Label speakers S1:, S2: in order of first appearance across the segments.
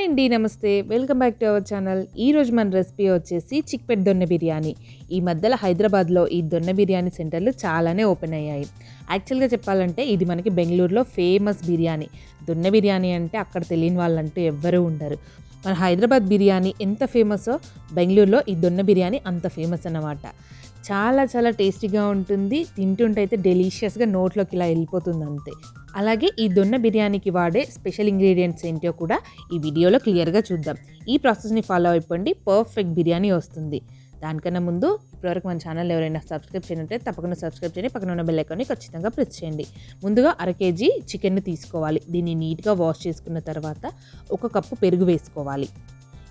S1: అండి, నమస్తే. Welcome back to our channel. ఈరోజు మన రెసిపీ వచ్చేసి చిక్పెట్ దొన్నె బిర్యానీ. ఈ మధ్యలో హైదరాబాద్లో ఈ దొన్నె బిర్యానీ సెంటర్లు చాలానే ఓపెన్ అయ్యాయి. యాక్చువల్గా చెప్పాలంటే ఇది మనకి బెంగళూరులో ఫేమస్ బిర్యానీ. దొన్నె బిర్యానీ అంటే అక్కడ తెలియని వాళ్ళంటూ ఎవ్వరూ ఉండరు. మన హైదరాబాద్ బిర్యానీ ఎంత ఫేమసో బెంగళూరులో ఈ దొన్నె బిర్యానీ అంత ఫేమస్ అన్నమాట. చాలా చాలా టేస్టీగా ఉంటుంది. తింటుంటే అయితే డెలీషియస్గా నోట్లోకి ఇలా వెళ్ళిపోతుంది అంతే. అలాగే ఈ దొన్నె బిర్యానీకి వాడే స్పెషల్ ఇంగ్రీడియంట్స్ ఏంటో కూడా ఈ వీడియోలో క్లియర్గా చూద్దాం. ఈ ప్రాసెస్ని ఫాలో అయిపోండి, పర్ఫెక్ట్ బిర్యానీ వస్తుంది. దానికన్నా ముందు ఇప్పటివరకు మన ఛానల్ ఎవరైనా సబ్స్క్రైబ్ చేయనంటే తప్పకుండా సబ్స్క్రైబ్ చేయండి. పక్కన ఉన్న బెల్ ఐకాన్ని ఖచ్చితంగా ప్రెస్ చేయండి. ముందుగా 1 kg చికెన్ని తీసుకోవాలి. దీన్ని నీట్గా వాష్ చేసుకున్న తర్వాత 1 కప్పు పెరుగు వేసుకోవాలి.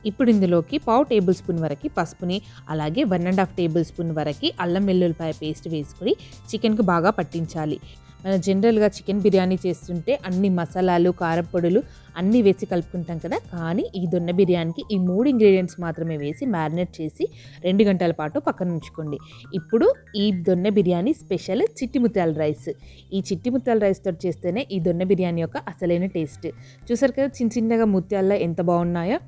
S1: ఇప్పుడు ఇందులోకి 1/2 టేబుల్ స్పూన్ వరకు పసుపుని, అలాగే 1.5 టేబుల్ స్పూన్ వరకు అల్లం వెల్లుల్లిపాయ పేస్ట్ వేసుకొని చికెన్కి బాగా పట్టించాలి. మనం జనరల్గా చికెన్ బిర్యానీ చేస్తుంటే అన్ని మసాలాలు, కారపొడులు అన్నీ వేసి కలుపుకుంటాం కదా, కానీ ఈ దొన్నె బిర్యానీకి ఈ 3 ఇంగ్రీడియంట్స్ మాత్రమే వేసి మ్యారినేట్ చేసి 2 గంటల పాటు పక్కన ఉంచుకోండి. ఇప్పుడు ఈ దొన్నె బిర్యానీ స్పెషల్ చిట్టి ముత్యాల రైస్. ఈ చిట్టి ముత్యాల రైస్తో చేస్తేనే ఈ దొన్నె బిర్యానీ యొక్క అసలైన టేస్ట్. చూసారు కదా చిన్న చిన్నగా ముత్యాల్లో ఎంత బాగున్నాయో.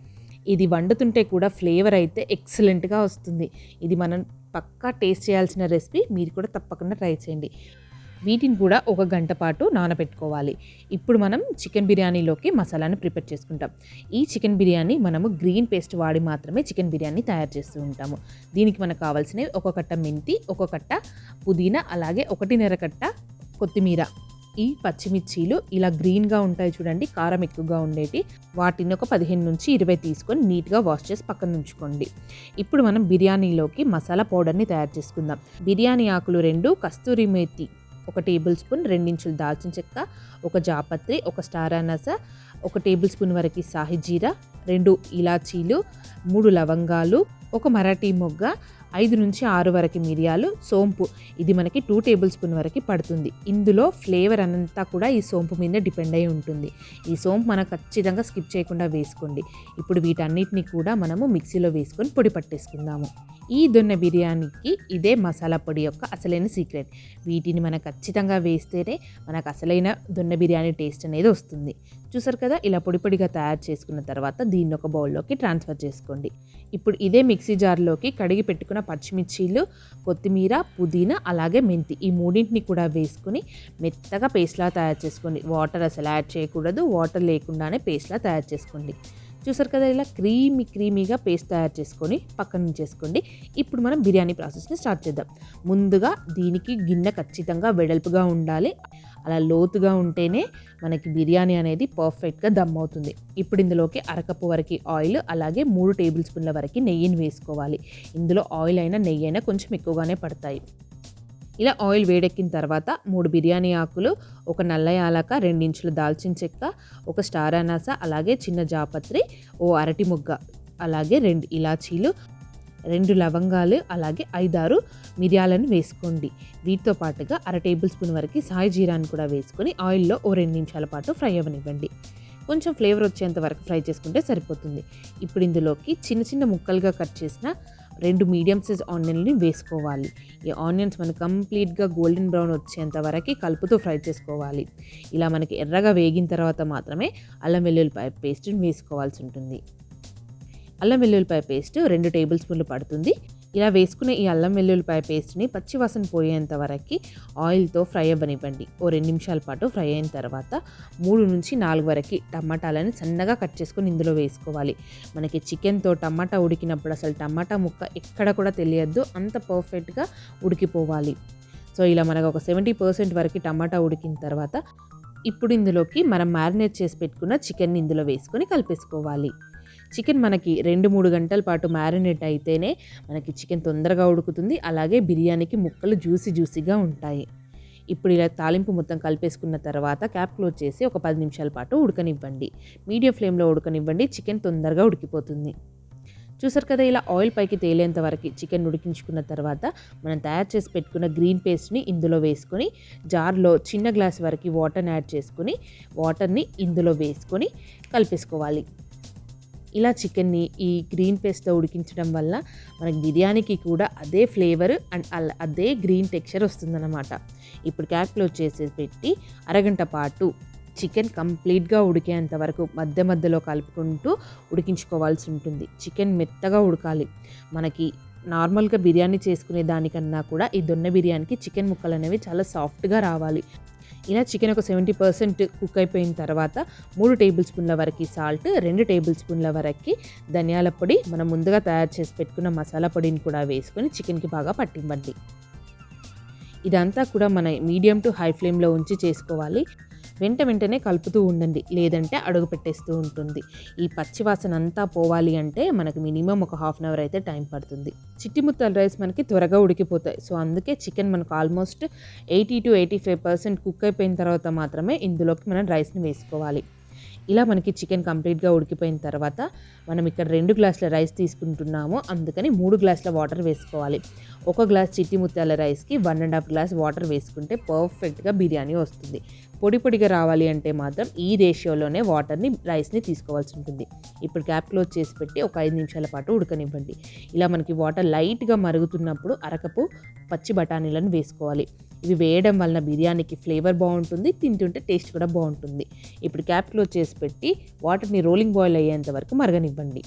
S1: ఇది వండుతుంటే కూడా ఫ్లేవర్ అయితే ఎక్సలెంట్గా వస్తుంది. ఇది మనం పక్కా టేస్ట్ చేయాల్సిన రెసిపీ. మీరు కూడా తప్పకుండా ట్రై చేయండి. వీటిని కూడా 1 గంట పాటు నానబెట్టుకోవాలి. ఇప్పుడు మనం చికెన్ బిర్యానీలోకి మసాలాను ప్రిపేర్ చేసుకుంటాం. ఈ చికెన్ బిర్యానీ మనము గ్రీన్ పేస్ట్ వాడి మాత్రమే చికెన్ బిర్యానీ తయారు చేస్తూ ఉంటాము. దీనికి మనకు కావాల్సినవి 1 కట్ట మెంతి, 1 కట్ట పుదీనా, అలాగే 1.5 కట్ట కొత్తిమీర. ఈ పచ్చిమిర్చీలు ఇలా గ్రీన్గా ఉంటాయి చూడండి, కారం ఎక్కువగా ఉండేటి. వాటిని ఒక 15 నుంచి 20 తీసుకొని నీట్గా వాష్ చేసి పక్కన ఉంచుకోండి. ఇప్పుడు మనం బిర్యానీలోకి మసాలా పౌడర్ని తయారు చేసుకుందాం. బిర్యానీ ఆకులు 2, కస్తూరి మేతి 1 టేబుల్ స్పూన్, 2 ఇంచుల దాల్చిన చెక్క, 1 జాపత్రి, 1 స్టార్ అనాస, 1 టేబుల్ స్పూన్ వరకు సాహి జీరా, 2 ఇలాచీలు, 3 లవంగాలు, 1 మరాఠీ మొగ్గ, 5 నుంచి 6 వరకు మిరియాలు, సోంపు. ఇది మనకి 2 టేబుల్ స్పూన్ వరకు పడుతుంది. ఇందులో ఫ్లేవర్ అంతా కూడా ఈ సోంపు మీద డిపెండ్ అయి ఉంటుంది. ఈ సోంపు మనం ఖచ్చితంగా స్కిప్ చేయకుండా వేసుకోండి. ఇప్పుడు వీటన్నిటిని కూడా మనము మిక్సీలో వేసుకొని పొడి పట్టేసుకుందాము. ఈ దొన్నె బిర్యానీకి ఇదే మసాలా పొడి యొక్క అసలైన సీక్రెట్. వీటిని మనం ఖచ్చితంగా వేస్తేనే మనకు అసలైన దొన్నె బిర్యానీ టేస్ట్ అనేది వస్తుంది. చూసారు కదా, ఇలా పొడి పొడిగా తయారు చేసుకున్న తర్వాత దీన్ని ఒక బౌల్లోకి ట్రాన్స్ఫర్ చేసుకోండి. ఇప్పుడు ఇదే మిక్సీ జార్లోకి కడిగి పెట్టుకున్న పచ్చిమిర్చీలు, కొత్తిమీర, పుదీనా, అలాగే మెంతి ఈ 3ని కూడా వేసుకుని మెత్తగా పేస్ట్లా తయారు చేసుకోండి. వాటర్ అసలు యాడ్ చేయకూడదు. వాటర్ లేకుండానే పేస్ట్లా తయారు చేసుకోండి. చూసారు కదా, ఇలా క్రీమీగా పేస్ట్ తయారు చేసుకొని పక్కన ఉంచేసుకోండి. ఇప్పుడు మనం బిర్యానీ ప్రాసెస్ని స్టార్ట్ చేద్దాం. ముందుగా దీనికి గిన్నె ఖచ్చితంగా వెడల్పుగా ఉండాలి. అలా లోతుగా ఉంటేనే మనకి బిర్యానీ అనేది పర్ఫెక్ట్గా దమ్ అవుతుంది. ఇప్పుడు ఇందులోకి 1/2 కప్పు వరకు ఆయిల్, అలాగే 3 టేబుల్ స్పూన్ల వరకు నెయ్యిని వేసుకోవాలి. ఇందులో ఆయిల్ అయినా నెయ్యి అయినా కొంచెం ఎక్కువగానే పడతాయి. ఇలా ఆయిల్ వేడెక్కిన తర్వాత 3 బిర్యానీ ఆకులు, 1 నల్ల యాలక, 2 ఇంచుల దాల్చిన చెక్క, 1 స్టార్ అనాస, అలాగే చిన్న జాపత్రి, 1 అరటి మొగ్గ, అలాగే 2 ఇలాచీలు, 2 లవంగాలు, అలాగే 5-6 మిరియాలను వేసుకోండి. వీటితో పాటుగా 1/2 టేబుల్ స్పూన్ వరకు సాయి జీరాన్ని కూడా వేసుకొని ఆయిల్లో 2 నిమిషాల పాటు ఫ్రై అవ్వనివ్వండి. కొంచెం ఫ్లేవర్ వచ్చేంత వరకు ఫ్రై చేసుకుంటే సరిపోతుంది. ఇప్పుడు ఇందులోకి చిన్న చిన్న ముక్కలుగా కట్ చేసిన 2 మీడియం సైజ్ ఆనియన్ని వేసుకోవాలి. ఈ ఆనియన్స్ మనకు కంప్లీట్గా గోల్డెన్ బ్రౌన్ వచ్చేంత వరకు కలుపుతూ ఫ్రై చేసుకోవాలి. ఇలా మనకి ఎర్రగా వేగిన తర్వాత మాత్రమే అల్లం వెల్లుల్లిపాయ పేస్ట్ని వేసుకోవాల్సి ఉంటుంది. అల్లం వెల్లుల్లిపాయ పేస్ట్ 2 టేబుల్ స్పూన్లు పడుతుంది. ఇలా వేసుకునే ఈ అల్లం వెల్లుల్లిపాయ పేస్ట్ని పచ్చివాసన పోయేంత వరకు ఆయిల్తో ఫ్రై అవ్వనివ్వండి. 2 నిమిషాల పాటు ఫ్రై అయిన తర్వాత 3 నుంచి 4 వరకు టమాటాలని సన్నగా కట్ చేసుకొని ఇందులో వేసుకోవాలి. మనకి చికెన్తో టమాటా ఉడికినప్పుడు అసలు టమాటా ముక్క ఎక్కడ కూడా తెలియద్దు, అంత పర్ఫెక్ట్గా ఉడికిపోవాలి. సో ఇలా మనకు ఒక 70% వరకు టమాటా ఉడికిన తర్వాత ఇప్పుడు ఇందులోకి మనం మ్యారినేట్ చేసి పెట్టుకున్న చికెన్ని ఇందులో వేసుకొని కలిపేసుకోవాలి. చికెన్ మనకి 2-3 గంటల పాటు మ్యారినేట్ అయితేనే మనకి చికెన్ తొందరగా ఉడుకుతుంది. అలాగే బిర్యానీకి ముక్కలు జ్యూసీగా ఉంటాయి. ఇప్పుడు ఇలా తాలింపు మొత్తం కలిపేసుకున్న తర్వాత క్యాప్ క్లోజ్ చేసి ఒక 10 నిమిషాల పాటు ఉడకనివ్వండి. మీడియం ఫ్లేమ్లో ఉడకనివ్వండి. చికెన్ తొందరగా ఉడికిపోతుంది. చూసారు కదా, ఇలా ఆయిల్ పైకి తేలేంత వరకు చికెన్ ఉడికించుకున్న తర్వాత మనం తయారు చేసి పెట్టుకున్న గ్రీన్ పేస్ట్ని ఇందులో వేసుకొని జార్లో చిన్న గ్లాస్ వరకు వాటర్ని యాడ్ చేసుకొని వాటర్ని ఇందులో వేసుకొని కలిపేసుకోవాలి. ఇలా చికెన్ని ఈ గ్రీన్ పేస్ట్తో ఉడికించడం వల్ల మనకి బిర్యానీకి కూడా అదే ఫ్లేవర్ అండ్ అదే గ్రీన్ టెక్స్చర్ వస్తుందన్నమాట. ఇప్పుడు క్యాప్ క్లోజ్ చేసి పెట్టి అరగంట పాటు చికెన్ కంప్లీట్గా ఉడికేంత వరకు మధ్య మధ్యలో కలుపుకుంటూ ఉడికించుకోవాల్సి ఉంటుంది. చికెన్ మెత్తగా ఉడకాలి. మనకి నార్మల్గా బిర్యానీ చేసుకునే దానికన్నా కూడా ఈ దొన్నె బిర్యానీకి చికెన్ ముక్కలు అనేవి చాలా సాఫ్ట్గా రావాలి. ఇలా చికెన్ ఒక 70% కుక్ అయిపోయిన తర్వాత 3 టేబుల్ స్పూన్ల వరకు సాల్ట్, 2 టేబుల్ స్పూన్ల వరకు ధనియాల పొడి, మనం ముందుగా తయారు చేసి పెట్టుకున్న మసాలా పొడిని కూడా వేసుకొని చికెన్కి బాగా పట్టివ్వండి. ఇదంతా కూడా మన మీడియం టు హై ఫ్లేమ్లో ఉంచి చేసుకోవాలి. వెంటనే కలుపుతూ ఉండండి, లేదంటే అడుగు పెట్టేస్తూ ఉంటుంది. ఈ పచ్చి వాసన అంతా పోవాలి అంటే మనకు మినిమం ఒక హాఫ్ అన్ అవర్ అయితే టైం పడుతుంది. చిట్టి ముత్తాల రైస్ మనకి త్వరగా ఉడికిపోతాయి. సో అందుకే చికెన్ మనకు ఆల్మోస్ట్ 80 to 85% కుక్ అయిపోయిన తర్వాత మాత్రమే ఇందులోకి మనం రైస్ని వేసుకోవాలి. ఇలా మనకి చికెన్ కంప్లీట్గా ఉడికిపోయిన తర్వాత మనం ఇక్కడ 2 గ్లాసుల రైస్ తీసుకుంటున్నాము, అందుకని 3 గ్లాసుల వాటర్ వేసుకోవాలి. 1 గ్లాస్ చిట్టి ముత్యాల రైస్కి 1.5 గ్లాస్ వాటర్ వేసుకుంటే పర్ఫెక్ట్గా బిర్యానీ వస్తుంది. పొడిగా రావాలి అంటే మాత్రం ఈ రేషియోలోనే రైస్ని తీసుకోవాల్సి ఉంటుంది. ఇప్పుడు క్యాప్ క్లోజ్ చేసి పెట్టి ఒక 5 నిమిషాల పాటు ఉడకనివ్వండి. ఇలా మనకి వాటర్ లైట్గా మరుగుతున్నప్పుడు అరకపు పచ్చి బఠానీలను వేసుకోవాలి. ఇవి వేయడం వలన బిర్యానీకి ఫ్లేవర్ బాగుంటుంది, తింటుంటే టేస్ట్ కూడా బాగుంటుంది. ఇప్పుడు క్యాప్ క్లోజ్ చేసి పెట్టి వాటర్ని రోలింగ్ బాయిల్ అయ్యేంత వరకు మరగనివ్వండి.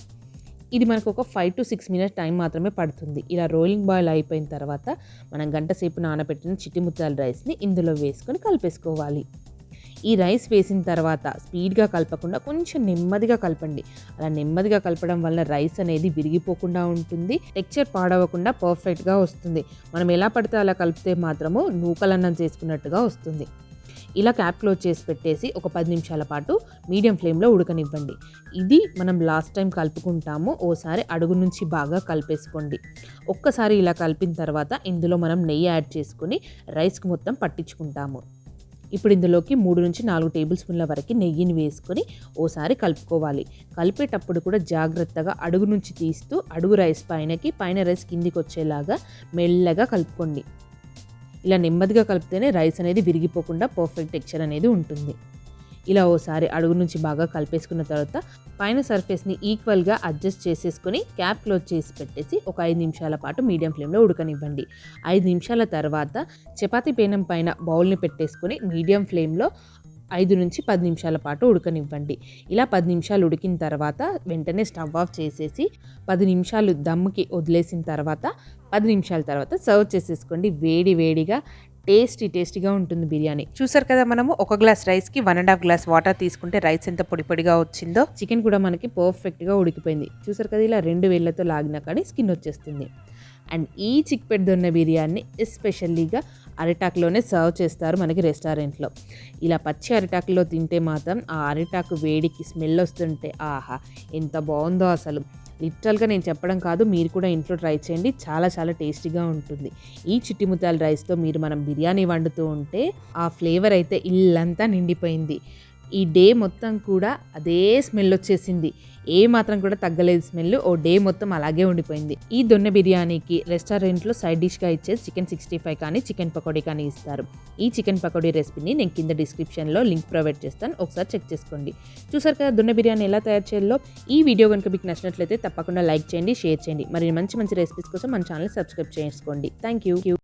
S1: ఇది మనకు ఒక 5 to 6 మినిట్స్ టైం మాత్రమే పడుతుంది. ఇలా రోలింగ్ బాయిల్ అయిపోయిన తర్వాత మనం గంట సేపు నానబెట్టిన చిట్టి ముత్యాల రైస్ని ఇందులో వేసుకొని కలిపేసుకోవాలి. ఈ రైస్ వేసిన తర్వాత స్పీడ్గా కలపకుండా కొంచెం నెమ్మదిగా కలపండి. అలా నెమ్మదిగా కలపడం వల్ల రైస్ అనేది విరిగిపోకుండా ఉంటుంది, టెక్స్చర్ పాడవకుండా పర్ఫెక్ట్గా వస్తుంది. మనం ఎలా పడితే అలా కలిపితే మాత్రము నూకలన్నం చేసుకున్నట్టుగా వస్తుంది. ఇలా క్యాప్ క్లోజ్ చేసి పెట్టేసి ఒక 10 నిమిషాల పాటు మీడియం ఫ్లేమ్లో ఉడకనివ్వండి. ఇది మనం లాస్ట్ టైం కలుపుకుంటాము, ఓసారి అడుగు నుంచి బాగా కలిపేసుకోండి. ఒక్కసారి ఇలా కలిపిన తర్వాత ఇందులో మనం నెయ్యి యాడ్ చేసుకొని రైస్కి మొత్తం పట్టించుకుంటాము. ఇప్పుడు ఇందులోకి 3 నుంచి 4 టేబుల్ స్పూన్ల వరకు నెయ్యిని వేసుకొని ఓసారి కలుపుకోవాలి. కలిపేటప్పుడు కూడా జాగ్రత్తగా అడుగు నుంచి తీస్తూ అడుగు రైస్ పైన రైస్ కిందికి వచ్చేలాగా మెల్లగా కలుపుకోండి. ఇలా నెమ్మదిగా కలిపితేనే రైస్ అనేది విరిగిపోకుండా పర్ఫెక్ట్ టెక్స్చర్ అనేది ఉంటుంది. ఇలా ఓసారి అడుగు నుంచి బాగా కలిపేసుకున్న తర్వాత పైన సర్ఫేస్ని ఈక్వల్గా అడ్జస్ట్ చేసేసుకొని క్యాప్ క్లోజ్ చేసి పెట్టేసి ఒక 5 నిమిషాల పాటు మీడియం ఫ్లేమ్లో ఉడకనివ్వండి. 5 నిమిషాల తర్వాత చపాతీ పేనం పైన బౌల్ని పెట్టేసుకొని మీడియం ఫ్లేమ్లో 5 నుంచి 10 నిమిషాల పాటు ఉడకనివ్వండి. ఇలా 10 నిమిషాలు ఉడికిన తర్వాత వెంటనే స్టవ్ ఆఫ్ చేసేసి 10 నిమిషాలు దమ్ముకి వదిలేసిన తర్వాత 10 నిమిషాల తర్వాత సర్వ్ చేసేసుకోండి. వేడిగా టేస్టీగా ఉంటుంది బిర్యానీ. చూసారు కదా, మనము 1 గ్లాస్ రైస్కి 1.5 గ్లాస్ వాటర్ తీసుకుంటే రైస్ ఎంత పొడిగా వచ్చిందో. చికెన్ కూడా మనకి పర్ఫెక్ట్గా ఉడికిపోయింది. చూసారు కదా, ఇలా 2 వేళ్ళతో లాగినా కానీ స్కిన్ వచ్చేస్తుంది. అండ్ ఈ చిక్పెట్ దొన్నె బిర్యానీ ఎస్పెషల్లీగా అరిటాకులోనే సర్వ్ చేస్తారు మనకి రెస్టారెంట్లో. ఇలా పచ్చి అరిటాకులో తింటే మాత్రం ఆ అరిటాకు వేడికి స్మెల్ వస్తుంటే ఆహా ఎంత బాగుందో అసలు. లిటరల్గా నేను చెప్పడం కాదు, మీరు కూడా ఇంట్లో ట్రై చేయండి, చాలా టేస్టీగా ఉంటుంది. ఈ చిట్టి ముత్యాల రైస్తో మనం బిర్యానీ వండుతూ ఉంటే ఆ ఫ్లేవర్ అయితే ఇల్లంతా నిండిపోయింది. ఈ డే మొత్తం కూడా అదే స్మెల్ వచ్చేసింది, ఏ మాత్రం కూడా తగ్గలేదు స్మెల్. ఓ డే మొత్తం అలాగే ఉండిపోయింది. ఈ దొన్నె బిర్యానీకి రెస్టారెంట్లో సైడ్ డిష్గా ఇచ్చేది చికెన్ 65 కానీ చికెన్ పకోడీ కానీ ఇస్తారు. ఈ చికెన్ పకోడీ రెసిపీని నేను కింద డిస్క్రిప్షన్లో లింక్ ప్రొవైడ్ చేస్తాను, ఒకసారి చెక్ చేసుకోండి. చూసారు కదా దొన్నె బిర్యానీ ఎలా తయారు చేయాలో. ఈ వీడియో కనుక మీకు నచ్చినట్లయితే తప్పకుండా లైక్ చేయండి, షేర్ చేయండి. మరి మంచి రెసిపీస్ కోసం మన ఛానల్ సబ్స్క్రైబ్ చేసుకోండి. Thank you.